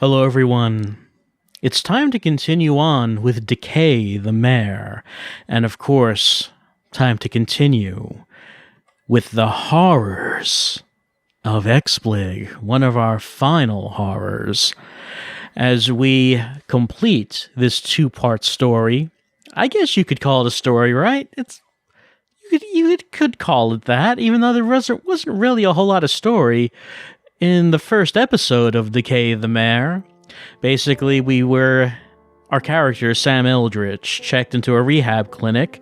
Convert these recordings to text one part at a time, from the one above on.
Hello, everyone. It's time to continue on with Decay, the Mare, and of course, time to continue with the horrors of XBLIG, one of our final horrors. As we complete this two-part story, I guess you could call it a story, right? You could call it that, even though there wasn't really a whole lot of story in the first episode of Decay the Mare. Basically, our character, Sam Eldritch, checked into a rehab clinic,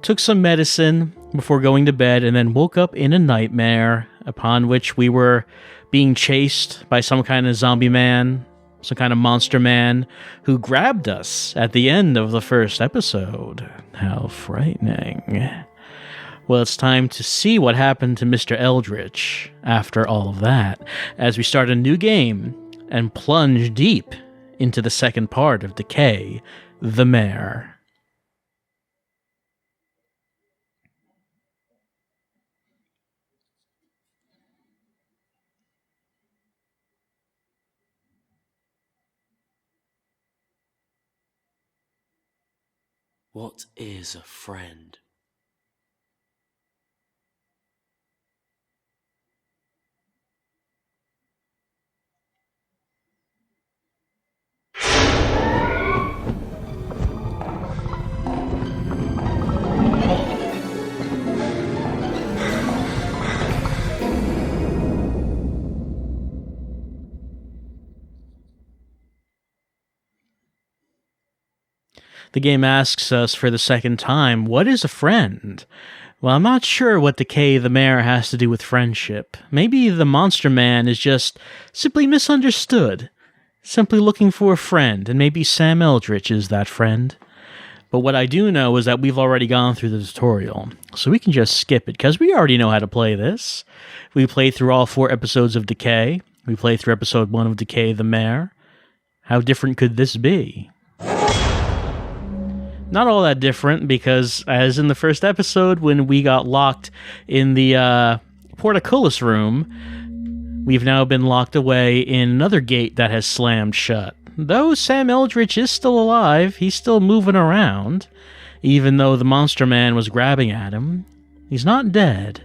took some medicine before going to bed, and then woke up in a nightmare, upon which we were being chased by some kind of zombie man, some kind of monster man, who grabbed us at the end of the first episode. How frightening. Well, it's time to see what happened to Mr. Eldritch after all of that, as we start a new game and plunge deep into the second part of Decay, the Mare. What is a friend? The game asks us for the second time, what is a friend? Well, I'm not sure what Decay the Mare has to do with friendship. Maybe the monster man is just simply misunderstood, simply looking for a friend, and maybe Sam Eldritch is that friend. But what I do know is that we've already gone through the tutorial, so we can just skip it, because we already know how to play this. We played through all 4 episodes of Decay. We played through episode 1 of Decay the Mare. How different could this be? Not all that different, because as in the first episode, when we got locked in the portcullis room, we've now been locked away in another gate that has slammed shut. Though Sam Eldritch is still alive, he's still moving around, even though the monster man was grabbing at him. He's not dead.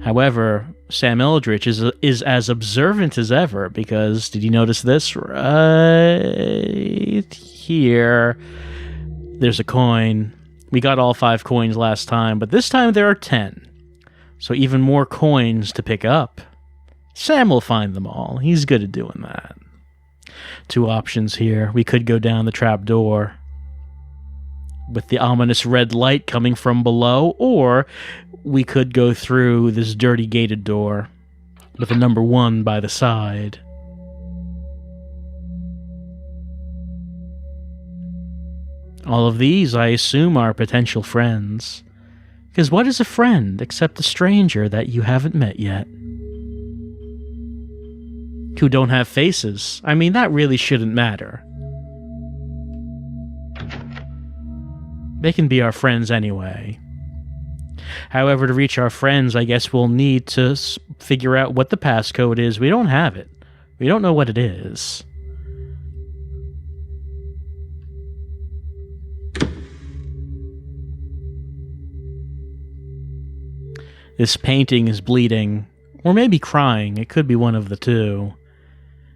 However, Sam Eldritch is as observant as ever, because, did you notice this? Right here, there's a coin. We got all 5 coins last time, but this time there are 10. So even more coins to pick up. Sam will find them all. He's good at doing that. 2 options here. We could go down the trap door with the ominous red light coming from below, or we could go through this dirty gated door with a number 1 by the side. All of these, I assume, are potential friends. Because what is a friend except a stranger that you haven't met yet? Who don't have faces. I mean, that really shouldn't matter. They can be our friends anyway. However, to reach our friends, I guess we'll need to figure out what the passcode is. We don't have it. We don't know what it is. This painting is bleeding, or maybe crying. It could be one of the two.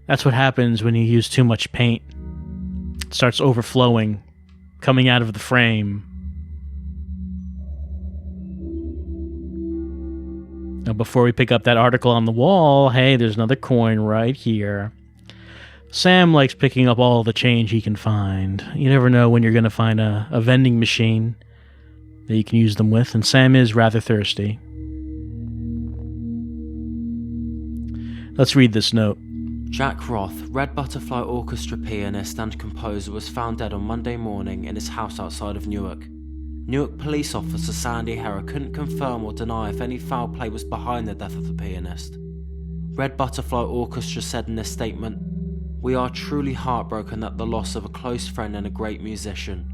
That's what happens when you use too much paint. It starts overflowing, coming out of the frame. Now, before we pick up that article on the wall, hey, there's another coin right here. Sam likes picking up all the change he can find. You never know when you're going to find a vending machine that you can use them with, and Sam is rather thirsty. Let's read this note. Jack Roth, Red Butterfly Orchestra pianist and composer, was found dead on Monday morning in his house outside of Newark. Newark police officer Sandy Herrer couldn't confirm or deny if any foul play was behind the death of the pianist. Red Butterfly Orchestra said in a statement, "We are truly heartbroken at the loss of a close friend and a great musician.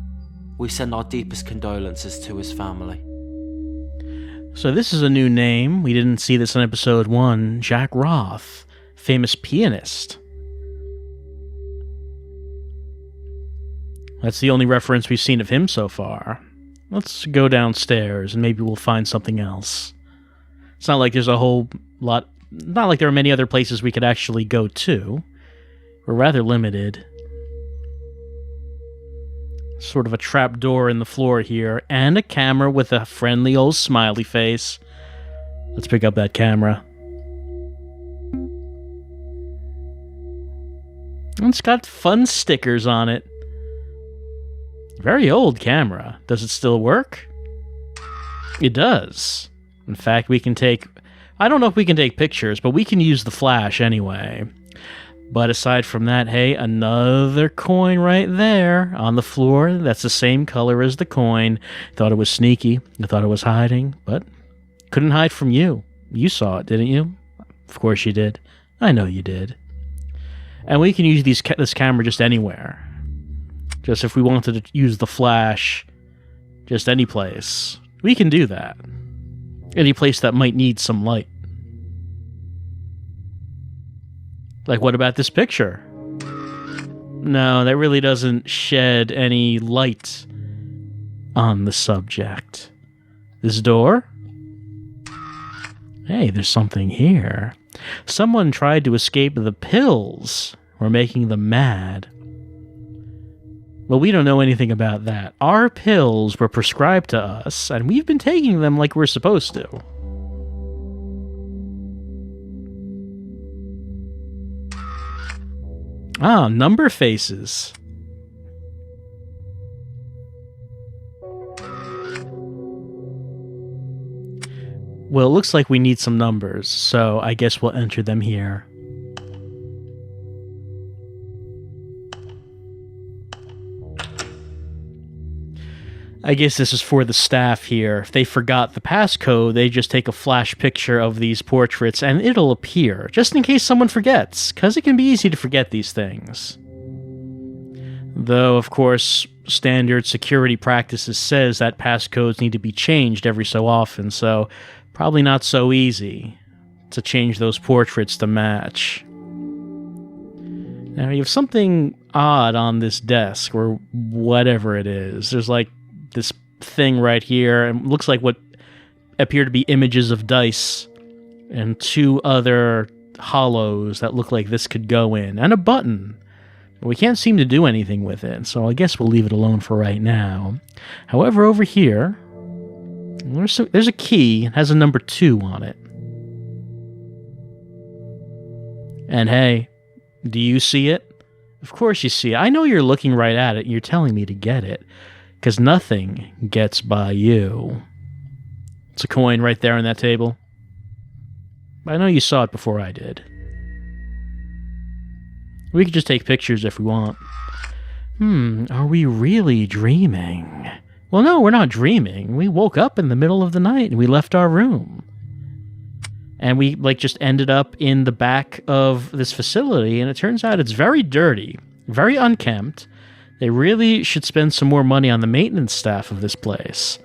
We send our deepest condolences to his family." So this is a new name. We didn't see this in episode 1. Jack Roth, famous pianist. That's the only reference we've seen of him so far. Let's go downstairs and maybe we'll find something else. It's not like there's a whole lot... Not like there are many other places we could actually go to. We're rather limited. Sort of a trap door in the floor here, and a camera with a friendly old smiley face. Let's pick up that camera. It's got fun stickers on it. Very old camera. Does it still work? It does. In fact, we can take... I don't know if we can take pictures, but we can use the flash anyway. But aside from that, hey, another coin right there on the floor. That's the same color as the coin. Thought it was sneaky. I thought it was hiding, but couldn't hide from you. You saw it, didn't you? Of course you did. I know you did. And we can use this camera just anywhere. Just if we wanted to use the flash, just any place. We can do that. Any place that might need some light. Like, what about this picture? No, that really doesn't shed any light on the subject. This door? Hey, there's something here. Someone tried to escape the pills. We're making them mad. Well, we don't know anything about that. Our pills were prescribed to us, and we've been taking them like we're supposed to. Ah, number faces. Well, it looks like we need some numbers, so I guess we'll enter them here. I guess this is for the staff here. If they forgot the passcode, they just take a flash picture of these portraits and it'll appear, just in case someone forgets, because it can be easy to forget these things. Though, of course, standard security practices says that passcodes need to be changed every so often, so probably not so easy to change those portraits to match. Now, you have something odd on this desk, or whatever it is. There's like this thing right here, and looks like what appear to be images of dice, and two other hollows that look like this could go in, and a button. We can't seem to do anything with it, so I guess we'll leave it alone for right now. However, over here, there's a key. It has a number 2 on it. And hey, do you see it? Of course you see it. I know you're looking right at it, and you're telling me to get it. Because nothing gets by you. It's a coin right there on that table. I know you saw it before I did. We could just take pictures if we want. Are we really dreaming? Well, no, we're not dreaming. We woke up in the middle of the night and we left our room. And we just ended up in the back of this facility, and it turns out it's very dirty, very unkempt. They really should spend some more money on the maintenance staff of this place.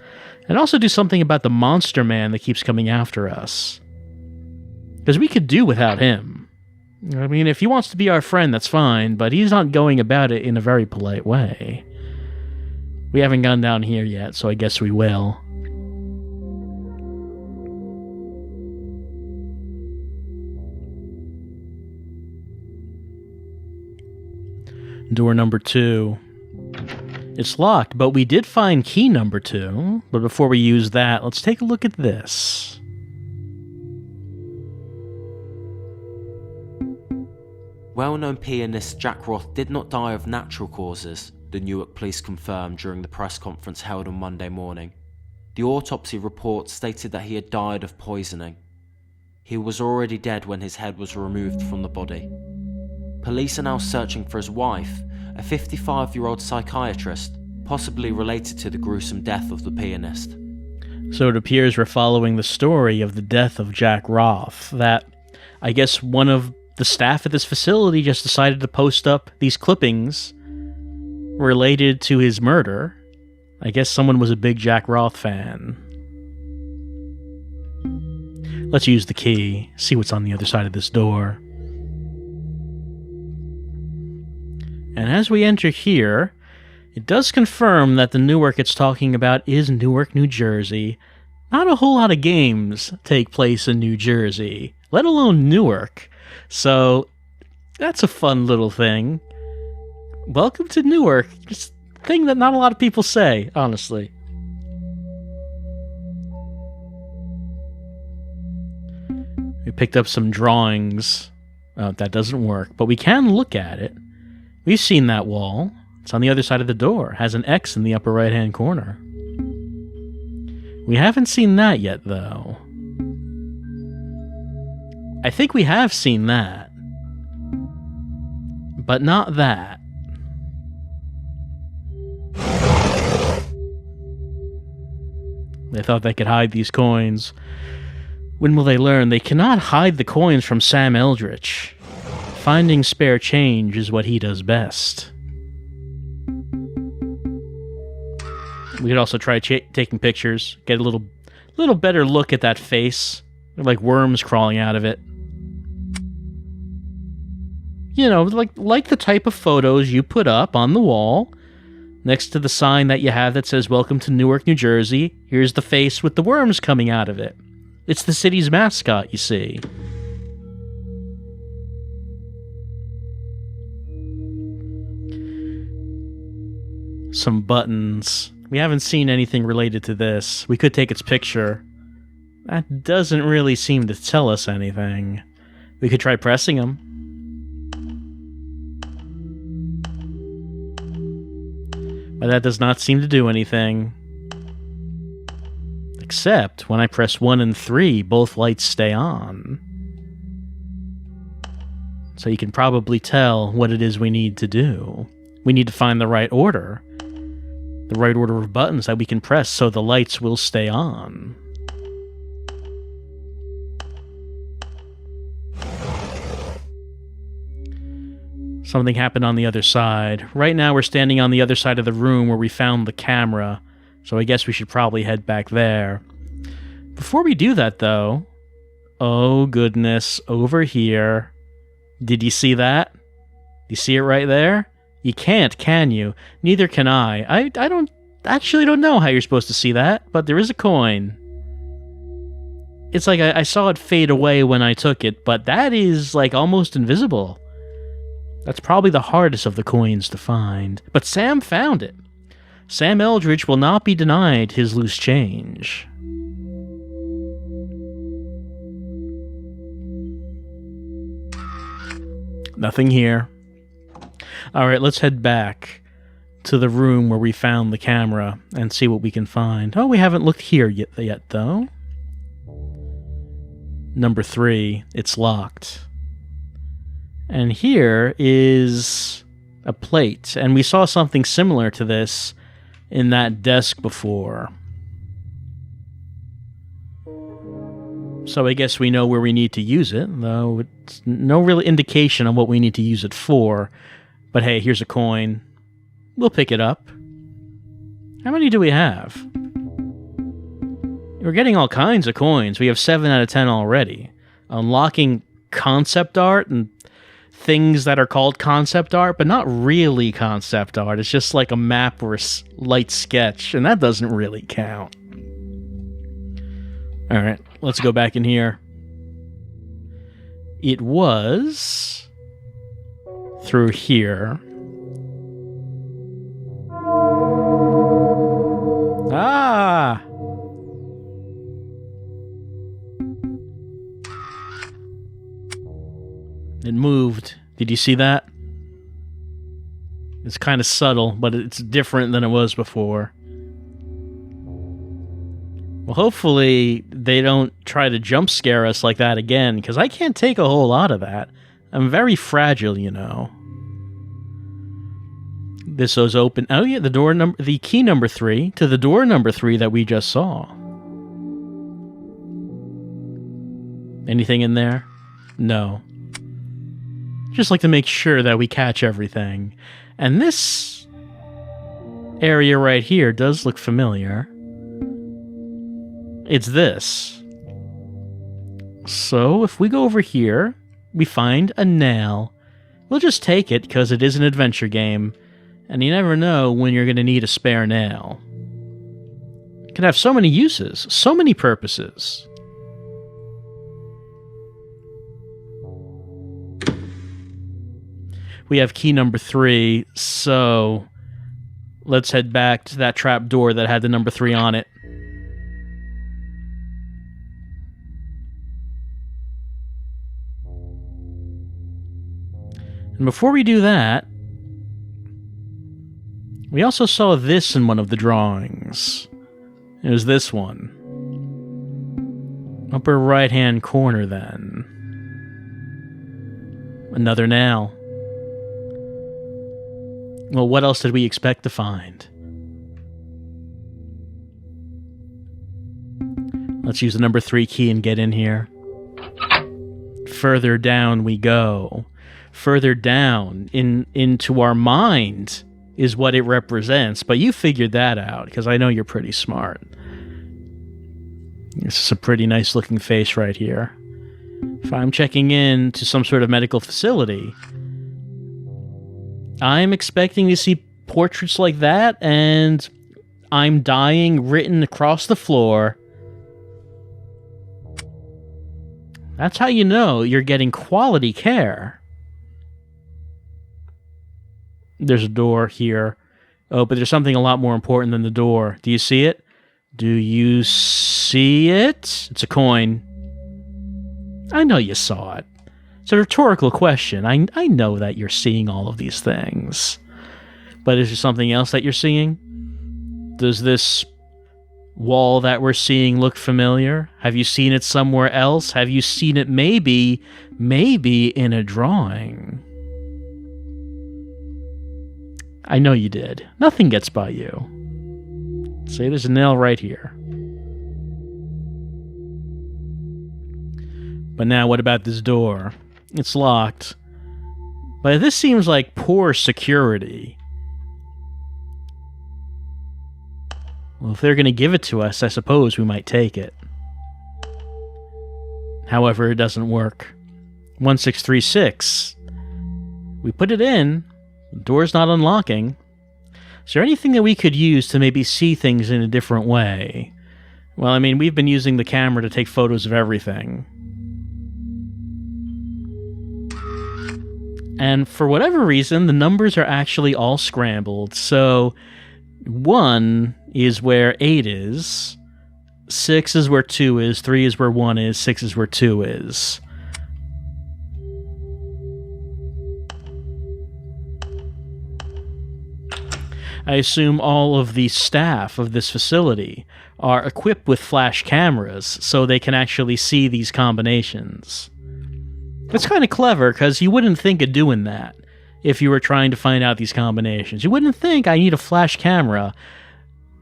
And also do something about the monster man that keeps coming after us. Because we could do without him. I mean, if he wants to be our friend, that's fine, but he's not going about it in a very polite way. We haven't gone down here yet, so I guess we will. Door number 2. It's locked, but we did find key number 2. But before we use that, let's take a look at this. Well-known pianist Jack Roth did not die of natural causes, the Newark police confirmed during the press conference held on Monday morning. The autopsy report stated that he had died of poisoning. He was already dead when his head was removed from the body. Police are now searching for his wife, a 55-year-old psychiatrist, possibly related to the gruesome death of the pianist. So it appears we're following the story of the death of Jack Roth, that I guess one of the staff at this facility just decided to post up these clippings related to his murder. I guess someone was a big Jack Roth fan. Let's use the key, see what's on the other side of this door. And as we enter here, It does confirm that the Newark it's talking about is Newark, New Jersey. Not a whole lot of games take place in New Jersey, let alone Newark. So that's a fun little thing. Welcome to Newark. Just a thing that not a lot of people say, honestly. We picked up some drawings. Oh, that doesn't work, but we can look at it. We've seen that wall. It's on the other side of the door. It has an X in the upper right-hand corner. We haven't seen that yet, though. I think we have seen that. But not that. They thought they could hide these coins. When will they learn? They cannot hide the coins from Sam Eldritch. Finding spare change is what he does best. We could also try taking pictures, get a little better look at that face. They're like worms crawling out of it. You know, like the type of photos you put up on the wall next to the sign that you have that says, "Welcome to Newark, New Jersey." Here's the face with the worms coming out of it. It's the city's mascot, you see. Some buttons. We haven't seen anything related to this. We could take its picture. That doesn't really seem to tell us anything. We could try pressing them. But that does not seem to do anything. Except when I press 1 and 3, both lights stay on. So you can probably tell what it is we need to do. We need to find the right order. The right order of buttons that we can press so the lights will stay on. Something happened on the other side. Right now we're standing on the other side of the room where we found the camera, so I guess we should probably head back there. Before we do that, though... Oh, goodness. Over here. Did you see that? You see it right there? You can't, can you? Neither can I. I don't know how you're supposed to see that, but there is a coin. It's like I saw it fade away when I took it, but that is, like, almost invisible. That's probably the hardest of the coins to find. But Sam found it. Sam Eldritch will not be denied his loose change. Nothing here. Alright, let's head back to the room where we found the camera and see what we can find. Oh, we haven't looked here yet though. Number 3, it's locked. And here is a plate, and we saw something similar to this in that desk before. So I guess we know where we need to use it, though it's no real indication on what we need to use it for. But hey, here's a coin. We'll pick it up. How many do we have? We're getting all kinds of coins. We have 7 out of 10 already. Unlocking concept art and things that are called concept art, but not really concept art. It's just like a map or a light sketch, and that doesn't really count. Alright, let's go back in here. It was... through here. Ah! It moved. Did you see that? It's kind of subtle, but it's different than it was before. Well, hopefully they don't try to jump scare us like that again, because I can't take a whole lot of that. I'm very fragile, you know. This was open. Oh yeah, the key number 3 to the door number 3 that we just saw. Anything in there? No. Just like to make sure that we catch everything. And this area right here does look familiar. It's this. So if we go over here, we find a nail. We'll just take it because it is an adventure game. And you never know when you're going to need a spare nail. It can have so many uses, so many purposes. We have key number 3, so let's head back to that trap door that had the number 3 on it. And before we do that, we also saw this in one of the drawings. It was this one. Upper right-hand corner, then. Another nail. Well, what else did we expect to find? Let's use the number 3 key and get in here. Further down we go. Further down into our mind is what it represents, but you figured that out, because I know you're pretty smart. This is a pretty nice looking face right here. If I'm checking in to some sort of medical facility, I'm expecting to see portraits like that, and I'm dying written across the floor. That's how you know you're getting quality care. There's a door here. Oh, but there's something a lot more important than the door. Do you see it? Do you see it? It's a coin. I know you saw it. It's a rhetorical question. I know that you're seeing all of these things. But is there something else that you're seeing? Does this wall that we're seeing look familiar? Have you seen it somewhere else? Have you seen it maybe in a drawing? I know you did. Nothing gets by you. See, there's a nail right here. But now what about this door? It's locked. But this seems like poor security. Well, if they're going to give it to us, I suppose we might take it. However, it doesn't work. 1636. We put it in. The door's not unlocking. Is there anything that we could use to maybe see things in a different way? Well, I mean, we've been using the camera to take photos of everything. And for whatever reason, the numbers are actually all scrambled. So 1 is where 8 is, 6 is where 2 is, 3 is where 1 is, 6 is where 2 is. I assume all of the staff of this facility are equipped with flash cameras so they can actually see these combinations. It's kind of clever, because you wouldn't think of doing that if you were trying to find out these combinations. You wouldn't think I need a flash camera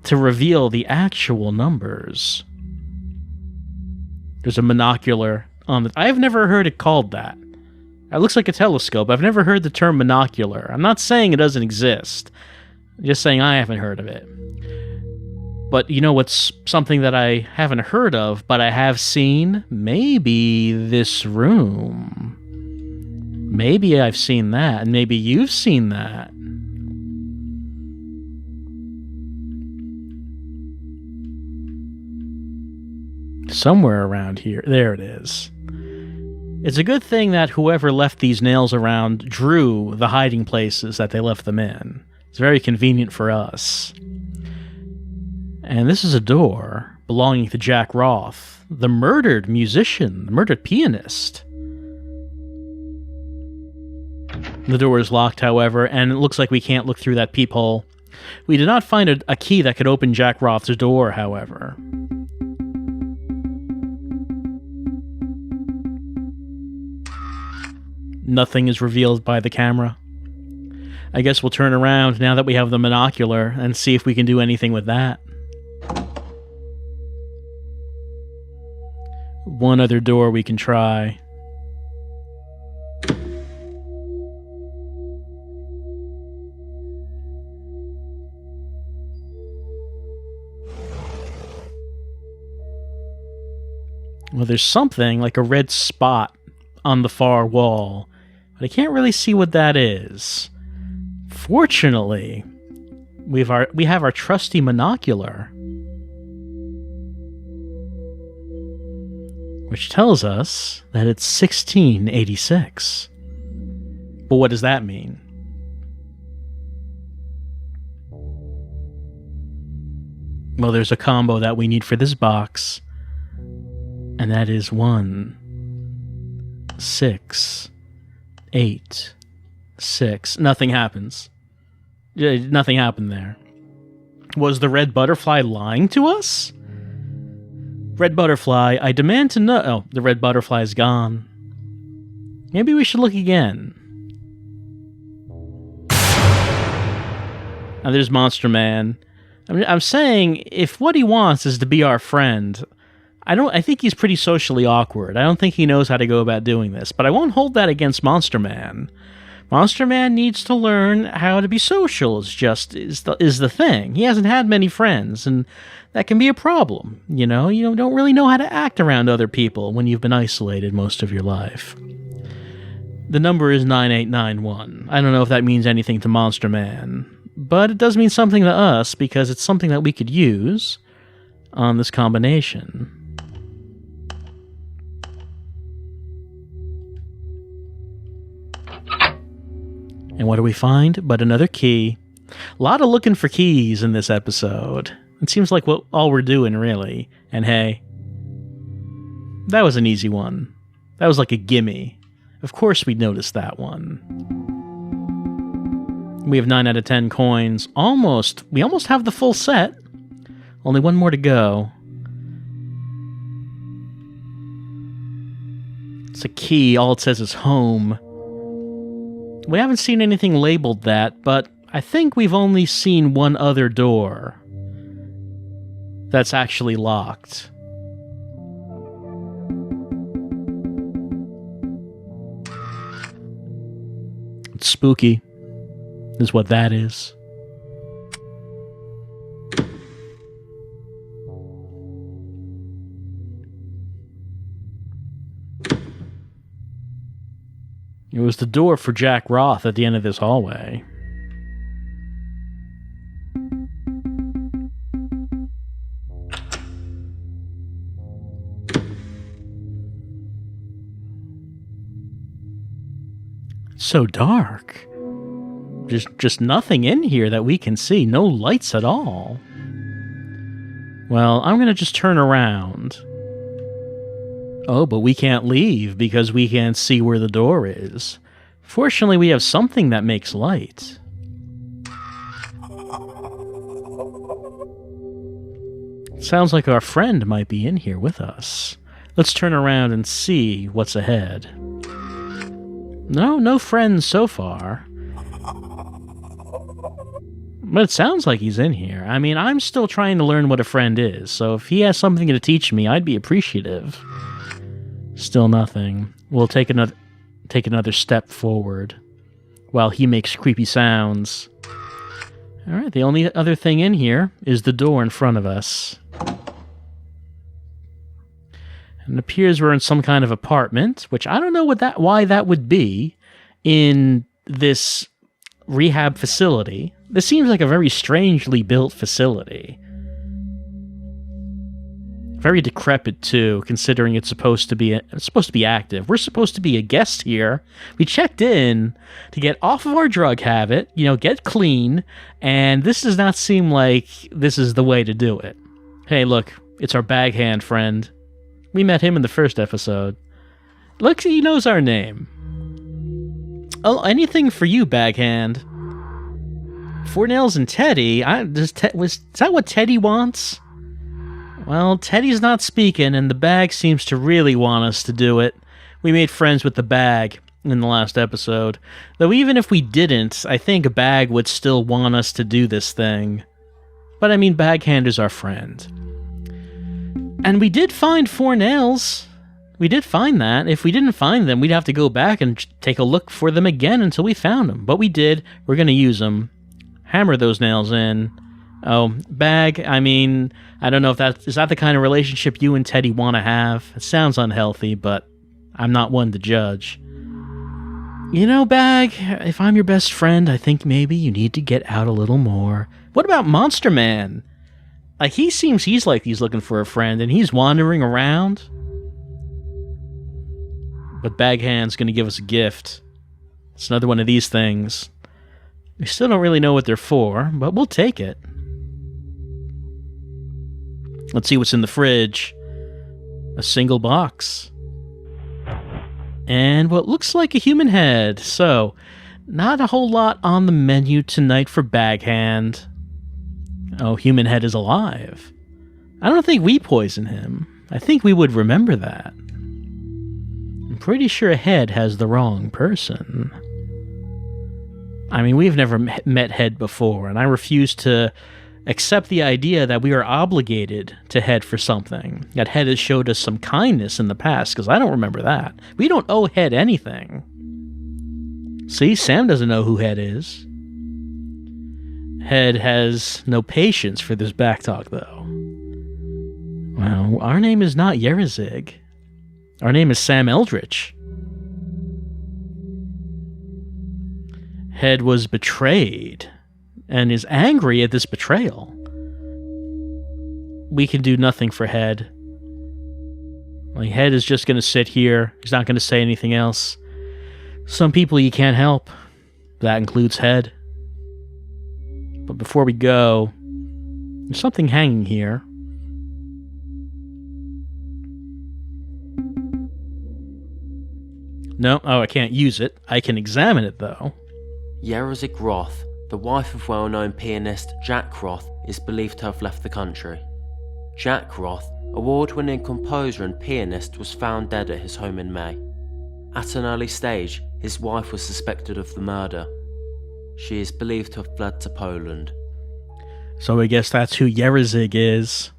to reveal the actual numbers. There's a monocular on the... I've never heard it called that. It looks like a telescope. I've never heard the term monocular. I'm not saying it doesn't exist. I'm just saying I haven't heard of it. But you know what's something that I haven't heard of, but I have seen? Maybe this room. Maybe I've seen that, and maybe you've seen that. Somewhere around here. There it is. It's a good thing that whoever left these nails around drew the hiding places that they left them in. It's very convenient for us. And this is a door belonging to Jack Roth, the murdered musician, the murdered pianist. The door is locked, however, and it looks like we can't look through that peephole. We did not find a key that could open Jack Roth's door, however. Nothing is revealed by the camera. I guess we'll turn around now that we have the monocular and see if we can do anything with that. One other door we can try. Well, there's something like a red spot on the far wall, but I can't really see what that is. Fortunately, we have our trusty monocular, which tells us that it's 1686. But what does that mean? Well, there's a combo that we need for this box, and that is 1, 6, 8, 6. Nothing happens. Nothing happened there. Was the red butterfly lying to us? Red butterfly, I demand to know... Oh, the red butterfly is gone. Maybe we should look again. Now there's Monster Man. I'm saying, if what he wants is to be our friend, I think he's pretty socially awkward. I don't think he knows how to go about doing this, but I won't hold that against Monster Man. Monster Man needs to learn how to be social, is the thing. He hasn't had many friends, and that can be a problem, you know? You don't really know how to act around other people when you've been isolated most of your life. The number is 9891. I don't know if that means anything to Monster Man, but it does mean something to us because it's something that we could use on this combination. And what do we find but another key? A lot of looking for keys in this episode. It seems like all we're doing, really. And hey, that was an easy one. That was like a gimme. Of course we noticed that one. We have 9 out of 10 coins. We almost have the full set. Only one more to go. It's a key. All it says is home. We haven't seen anything labeled that, but I think we've only seen one other door that's actually locked. It's spooky, is what that is. It was the door for Jack Roth at the end of this hallway. It's so dark. Just nothing in here that we can see. No lights at all. Well, I'm going to just turn around. Oh, but we can't leave because we can't see where the door is. Fortunately, we have something that makes light. Sounds like our friend might be in here with us. Let's turn around and see what's ahead. No friends so far. But it sounds like he's in here. I mean, I'm still trying to learn what a friend is, so if he has something to teach me, I'd be appreciative. Still nothing. We'll take another step forward while he makes creepy sounds. Alright, the only other thing in here is the door in front of us. And it appears we're in some kind of apartment, which I don't know why that would be in this rehab facility. This seems like a very strangely built facility. Very decrepit too, considering it's supposed to be active. We're supposed to be a guest here. We checked in to get off of our drug habit, get clean, and this does not seem like this is the way to do it. Hey, look, it's our bag hand friend. We met him in the first episode. Look, he knows our name. Oh, anything for you, bag hand. Four Nails and Teddy. Is that what Teddy wants? Well, Teddy's not speaking, and the bag seems to really want us to do it. We made friends with the bag in the last episode. Though even if we didn't, I think a bag would still want us to do this thing. But I mean, Baghand is our friend. And we did find Four Nails. We did find that. If we didn't find them, we'd have to go back and take a look for them again until we found them. But we did. We're going to use them. Hammer those nails in. Oh, bag, I mean, I don't know if is that the kind of relationship you and Teddy want to have? It sounds unhealthy, but I'm not one to judge. You know, Bag, if I'm your best friend, I think maybe you need to get out a little more. What about Monster Man? Like, he's like he's looking for a friend, and he's wandering around. But Baghand's gonna give us a gift. It's another one of these things. We still don't really know what they're for, but we'll take it. Let's see what's in the fridge. A single box. And what looks like a human head. So, not a whole lot on the menu tonight for Baghand. Oh, human head is alive. I don't think we poison him. I think we would remember that. I'm pretty sure Head has the wrong person. I mean, we've never met Head before, and I refuse to accept the idea that we are obligated to Head for something. That Head has showed us some kindness in the past, because I don't remember that. We don't owe Head anything. See, Sam doesn't know who Head is. Head has no patience for this backtalk, though. Well, our name is not Yerizig. Our name is Sam Eldritch. Head was betrayed and is angry at this betrayal. We can do nothing for Head. Like, Head is just going to sit here. He's not going to say anything else. Some people you can't help. That includes Head. But before we go, there's something hanging here. No, I can't use it. I can examine it, though. Yerizig Roth, the wife of well-known pianist Jack Roth, is believed to have left the country. Jack Roth, award-winning composer and pianist, was found dead at his home in May. At an early stage, his wife was suspected of the murder. She is believed to have fled to Poland. So I guess that's who Yerizig is.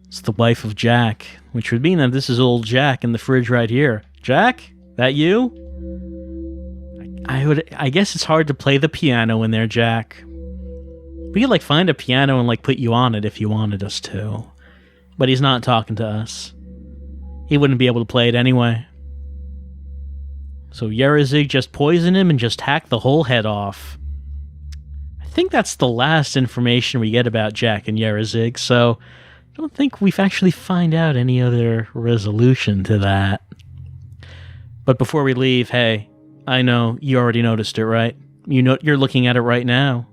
It's the wife of Jack, which would mean that this is old Jack in the fridge right here. Jack? That you? I guess it's hard to play the piano in there, Jack. We could, like, find a piano and, like, put you on it if you wanted us to. But he's not talking to us. He wouldn't be able to play it anyway. So Yerizig just poisoned him and just hacked the whole head off. I think that's the last information we get about Jack and Yerizig, so I don't think we've actually find out any other resolution to that. But before we leave, hey, I know you already noticed it, right? You're looking at it right now.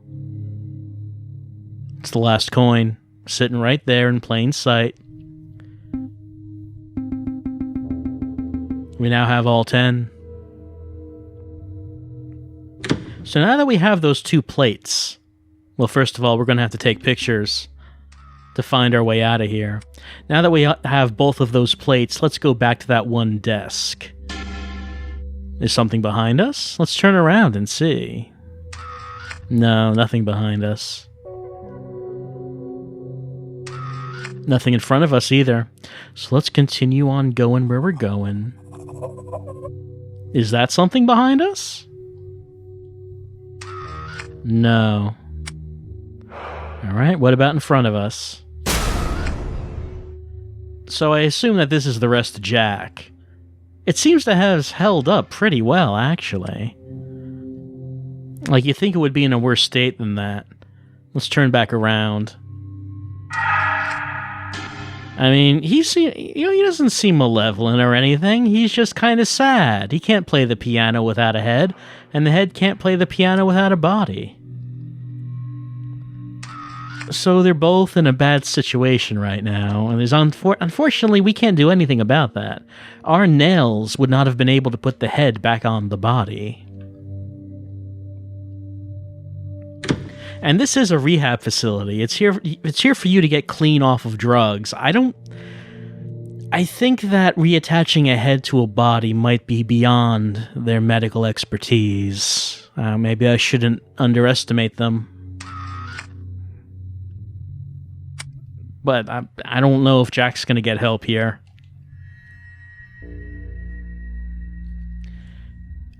It's the last coin, sitting right there in plain sight. We now have all 10. So now that we have those 2 plates, well, first of all, we're going to have to take pictures to find our way out of here. Now that we have both of those plates, let's go back to that one desk. Is something behind us? Let's turn around and see. No, nothing behind us. Nothing in front of us either. So let's continue on going where we're going. Is that something behind us? No. Alright, what about in front of us? So I assume that this is the rest of Jack. It seems to have held up pretty well, actually. Like, you think it would be in a worse state than that. Let's turn back around. I mean, he doesn't seem malevolent or anything. He's just kind of sad. He can't play the piano without a head, and the head can't play the piano without a body. So they're both in a bad situation right now, and unfortunately, we can't do anything about that. Our nails would not have been able to put the head back on the body. And this is a rehab facility. It's here for you to get clean off of drugs. I think that reattaching a head to a body might be beyond their medical expertise. Maybe I shouldn't underestimate them. But I don't know if Jack's going to get help here.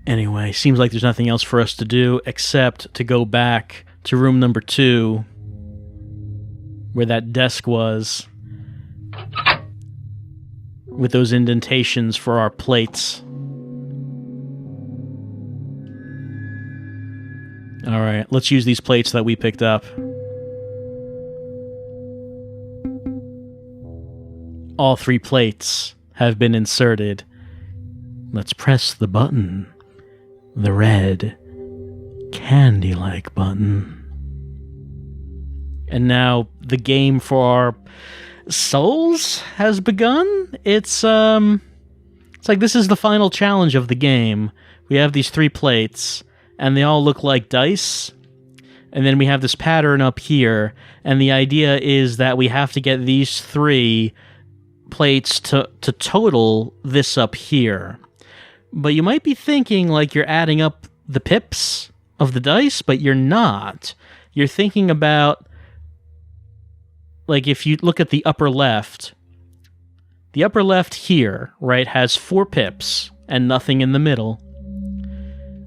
Anyway, seems like there's nothing else for us to do except to go back to room number 2, where that desk was, with those indentations for our plates. All right, let's use these plates that we picked up. All 3 plates have been inserted. Let's press the button. The red, candy-like button. And now the game for our souls has begun. It's like this is the final challenge of the game. We have these 3 plates, and they all look like dice. And then we have this pattern up here, and the idea is that we have to get these 3 plates to total this up here. But you might be thinking like you're adding up the pips of the dice, but you're not. You're thinking about, like, if you look at the upper left here, right, has 4 pips and nothing in the middle.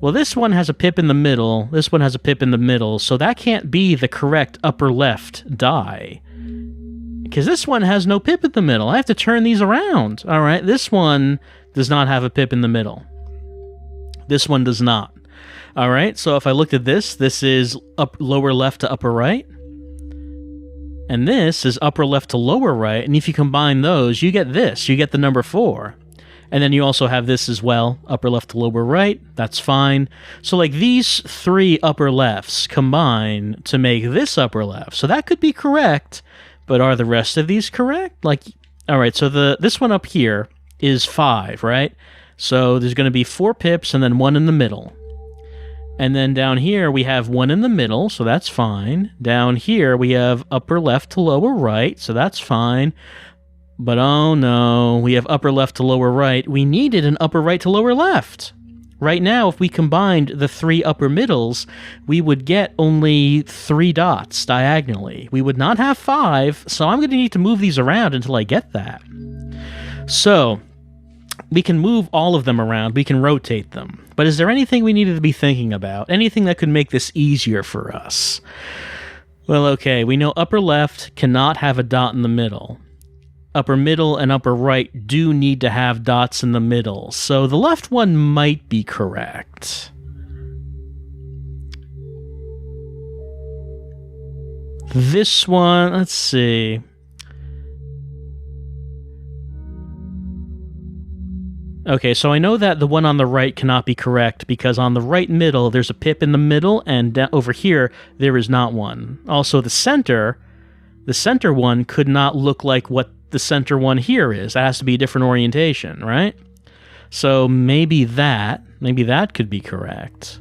Well, this one has a pip in the middle, this one has a pip in the middle, so that can't be the correct upper left die. Because this one has no pip in the middle. I have to turn these around. All right, this one does not have a pip in the middle. This one does not. All right, so if I looked at this is lower left to upper right. And this is upper left to lower right. And if you combine those, you get this. You get the number 4. And then you also have this as well, upper left to lower right. That's fine. So like these 3 upper lefts combine to make this upper left. So that could be correct, but are the rest of these correct? Like, all right, so this one up here is 5, right? So there's going to be 4 pips and then 1 in the middle. And then down here we have 1 in the middle, so that's fine. Down here we have upper left to lower right, so that's fine. But oh no, we have upper left to lower right. We needed an upper right to lower left. Right now, if we combined the 3 upper middles, we would get only 3 dots diagonally. We would not have 5, so I'm going to need to move these around until I get that. So, we can move all of them around. We can rotate them. But is there anything we needed to be thinking about? Anything that could make this easier for us? Well, okay, we know upper left cannot have a dot in the middle. Upper middle and upper right do need to have dots in the middle, so the left one might be correct. This one, let's see. Okay, so I know that the one on the right cannot be correct because on the right middle there's a pip in the middle, and over here there is not one. Also, the center one could not look like what the center one here is. That has to be a different orientation, right? So maybe that could be correct.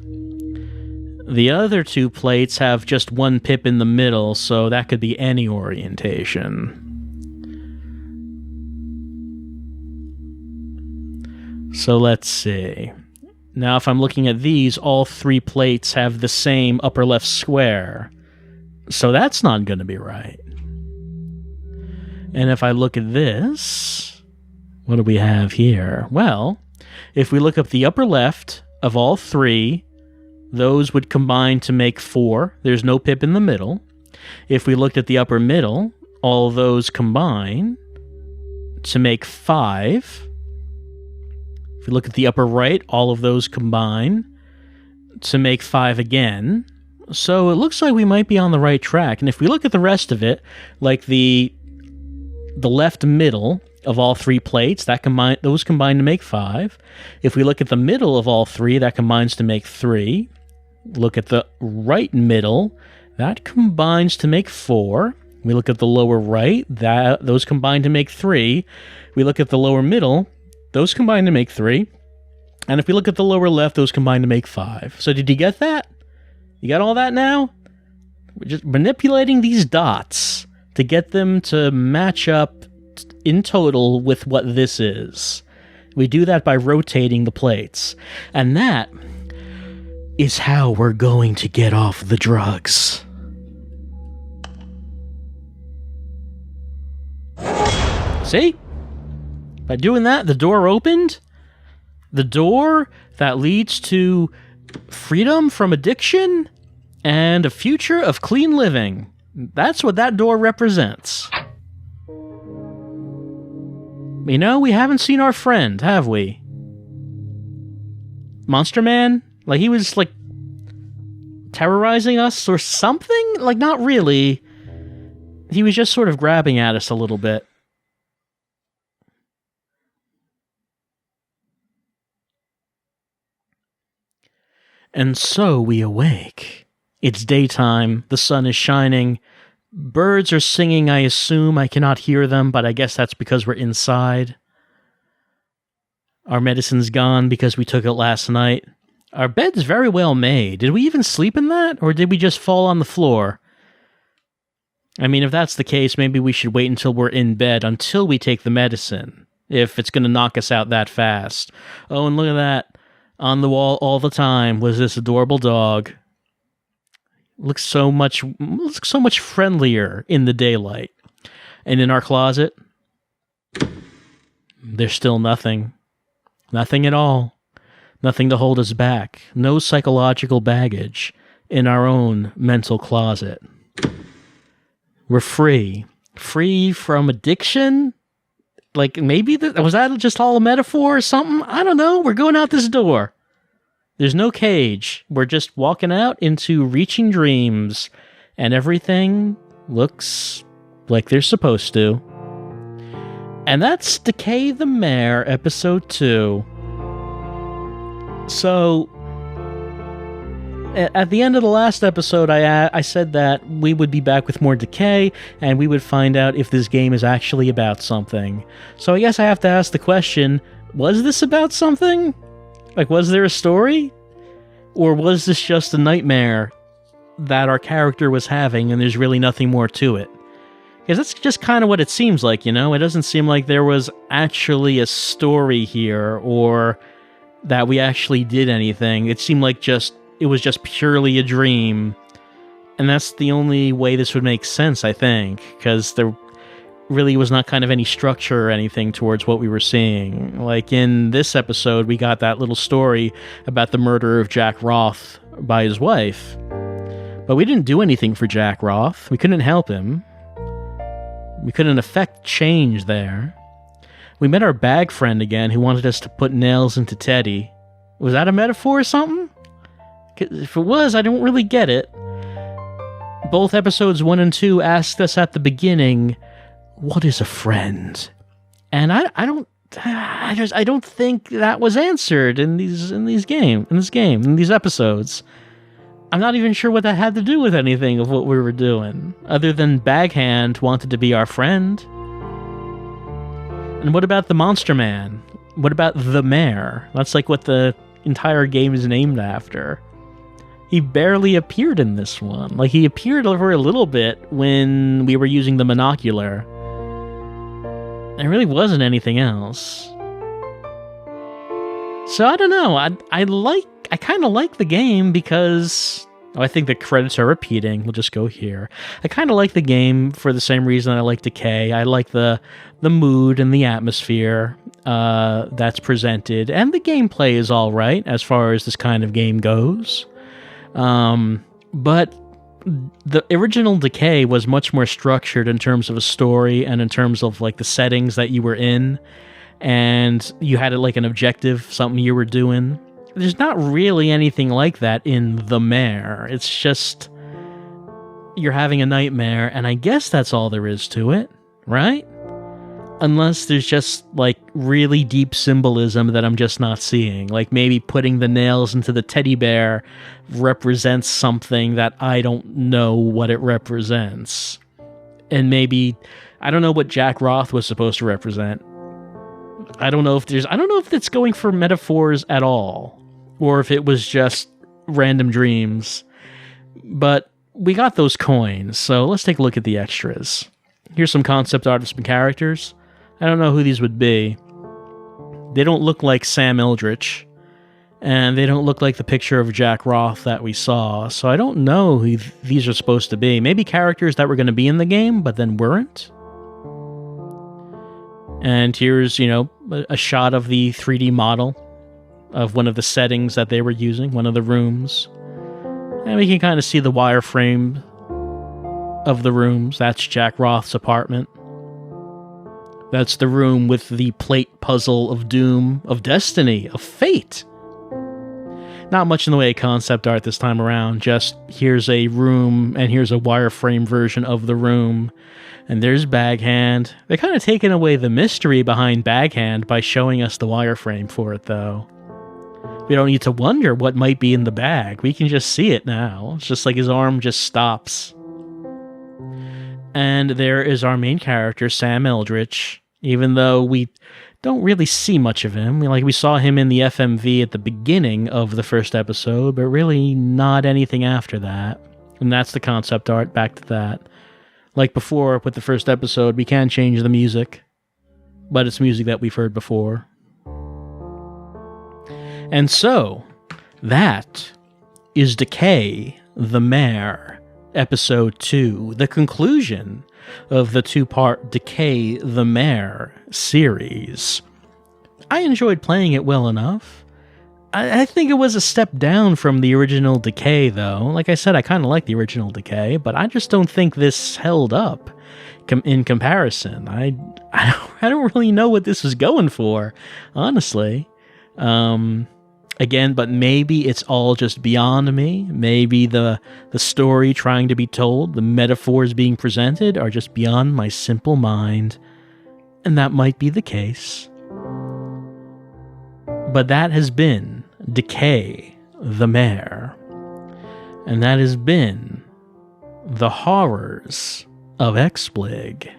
The other 2 plates have just 1 pip in the middle, so that could be any orientation. So let's see. Now if I'm looking at these, all 3 plates have the same upper left square. So that's not going to be right. And if I look at this, what do we have here? Well, if we look up the upper left of all 3, those would combine to make 4. There's no pip in the middle. If we looked at the upper middle, all those combine to make 5. If we look at the upper right, all of those combine to make 5 again. So it looks like we might be on the right track. And if we look at the rest of it, like the left middle of all 3 plates, those combine to make 5. If we look at the middle of all 3, that combines to make 3. Look at the right middle, that combines to make 4. We look at the lower right, those combine to make 3. We look at the lower middle, those combine to make 3. And if we look at the lower left, those combine to make 5. So did you get that? You got all that now? We're just manipulating these dots to get them to match up in total with what this is. We do that by rotating the plates. And that is how we're going to get off the drugs. See? By doing that, the door opened. The door that leads to freedom from addiction and a future of clean living. That's what that door represents. You know, we haven't seen our friend, have we? Monster Man? Like, he was, like, terrorizing us or something? Like, not really. He was just sort of grabbing at us a little bit. And so we awake. It's daytime, the sun is shining, birds are singing, I assume. I cannot hear them, but I guess that's because we're inside. Our medicine's gone because we took it last night. Our bed's very well made. Did we even sleep in that, or did we just fall on the floor? I mean, if that's the case, maybe we should wait until we're in bed until we take the medicine, if it's going to knock us out that fast. Oh, and look at that. On the wall all the time was this adorable dog. Looks so much friendlier in the daylight. And in our closet, there's still nothing. Nothing at all. Nothing to hold us back. No psychological baggage in our own mental closet. We're free. Free from addiction? Like, maybe was that just all a metaphor or something? I don't know. We're going out this door. There's no cage. We're just walking out into reaching dreams. And everything looks like they're supposed to. And that's Decay the Mare, Episode 2. So, at the end of the last episode, I said that we would be back with more Decay, and we would find out if this game is actually about something. So I guess I have to ask the question, was this about something? Like, was there a story? Or was this just a nightmare that our character was having, and there's really nothing more to it? Because that's just kind of what it seems like, you know? It doesn't seem like there was actually a story here, or that we actually did anything. It seemed like it was just purely a dream. And that's the only way this would make sense, I think, because there really was not kind of any structure or anything towards what we were seeing. Like in this episode, we got that little story about the murder of Jack Roth by his wife. But we didn't do anything for Jack Roth. We couldn't help him. We couldn't affect change there. We met our bag friend again who wanted us to put nails into Teddy. Was that a metaphor or something? If it was, I don't really get it. Both episodes 1 and 2 asked us at the beginning, what is a friend? And I don't think that was answered in these episodes. I'm not even sure what that had to do with anything of what we were doing, other than Baghand wanted to be our friend. And what about the Monster Man? What about the Mare? That's like what the entire game is named after. He barely appeared in this one. Like, he appeared over a little bit when we were using the monocular. There really wasn't anything else. So I don't know. I kind of like the game because I think the credits are repeating. We'll just go here. I kind of like the game for the same reason I like Decay. I like the mood and the atmosphere that's presented, and the gameplay is all right as far as this kind of game goes. But the original Decay was much more structured in terms of a story and in terms of like the settings that you were in, and you had it like an objective, something you were doing. There's not really anything like that in The Mare. It's just you're having a nightmare, and I guess that's all there is to it, right? Unless there's just like really deep symbolism that I'm just not seeing. Like maybe putting the nails into the teddy bear represents something that I don't know what it represents. And maybe I don't know what Jack Roth was supposed to represent. I don't know if it's going for metaphors at all, or if it was just random dreams. But we got those coins, so let's take a look at the extras. Here's some concept art of some characters. I don't know who these would be. They don't look like Sam Eldritch, and they don't look like the picture of Jack Roth that we saw, so I don't know who these are supposed to be. Maybe characters that were going to be in the game, but then weren't? And here's, a shot of the 3D model of one of the settings that they were using, one of the rooms. And we can kind of see the wireframe of the rooms. That's Jack Roth's apartment. That's the room with the plate puzzle of doom, of destiny, of fate. Not much in the way of concept art this time around. Just here's a room, and here's a wireframe version of the room. And there's Baghand. They're kind of taking away the mystery behind Baghand by showing us the wireframe for it, though. We don't need to wonder what might be in the bag. We can just see it now. It's just like his arm just stops. And there is our main character, Sam Eldritch. Even though we don't really see much of him. We saw him in the FMV at the beginning of the first episode, but really not anything after that. And that's the concept art, back to that. Like before, with the first episode, we can change the music, but it's music that we've heard before. And so, that is Decay, the Mare, Episode 2, the conclusion of the two-part Decay, the Mare series. I enjoyed playing it well enough. I think it was a step down from the original Decay, though. Like I said, I kind of like the original Decay, but I just don't think this held up in comparison. I don't really know what this was going for, honestly. Again, but maybe it's all just beyond me. Maybe the story trying to be told, the metaphors being presented are just beyond my simple mind. And that might be the case. But that has been Decay, the Mare. And that has been the horrors of XBLIG.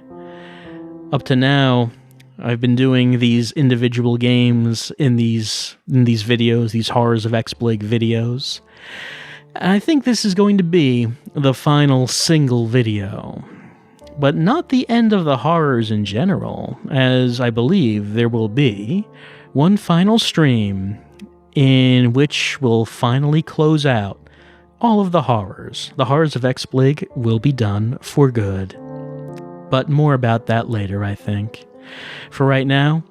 Up to now, I've been doing these individual games in these videos, these Horrors of XBLIG videos. And I think this is going to be the final single video. But not the end of the horrors in general, as I believe there will be one final stream in which we'll finally close out all of the horrors. The Horrors of XBLIG will be done for good. But more about that later, I think. For right now,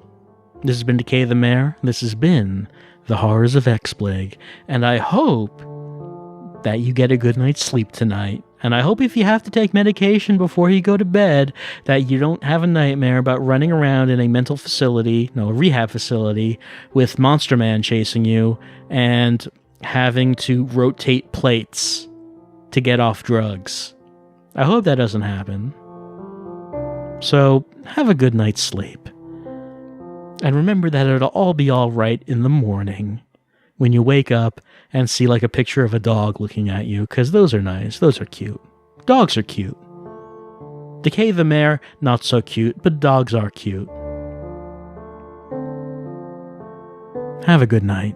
this has been Decay the Mare. This has been the Horrors of XBLIG. And I hope that you get a good night's sleep tonight. And I hope if you have to take medication before you go to bed, that you don't have a nightmare about running around in a mental facility, no, a rehab facility, with Monster Man chasing you and having to rotate plates to get off drugs. I hope that doesn't happen. So, have a good night's sleep. And remember that it'll all be alright in the morning when you wake up and see like a picture of a dog looking at you, because those are nice, those are cute. Dogs are cute. Decay the Mare, not so cute, but dogs are cute. Have a good night.